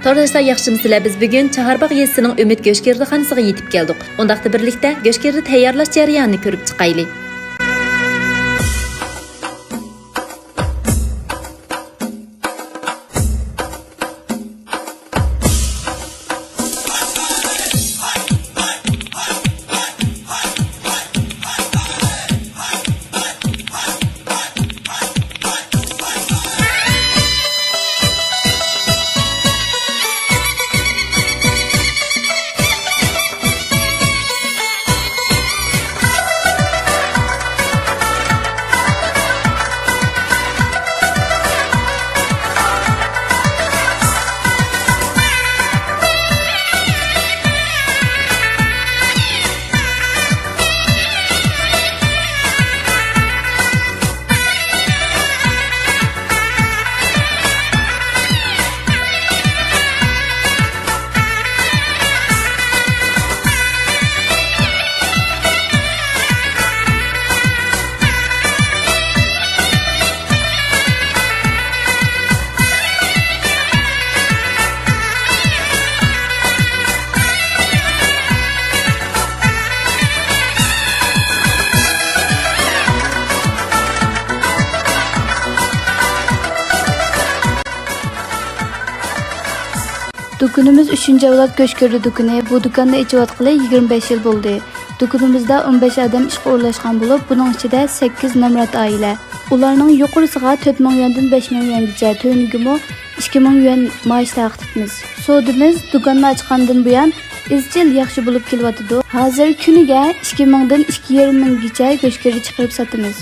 To'g'risi yaxshimisizlar, biz bugun Chaharbog' yezisining Umid go'shkirxonasiga yetib keldik. Undaqda birlikda go'shkirni tayyorlash jarayonini ko'rib chiqaylik. Dükunumuz 3. avlod go'shkirli dukuni. Bu dukonni ichivatqili 25 yil bo'ldi. Dukunimizda 15 odam ishga o'rlashgan bo'lib, buning ichida 8 namrat oila. Ularning yuqorisiga 4000 yuandan 5000 yuangacha, to'nigimi 2000 yuan maosh taqdimiz. Sodimiz dukonni ochgandan buyon izchil yaxshi bo'lib kelyotdi. Hozir kuniga 2000 dan 2500 gacha go'shkirni chiqarib sotamiz.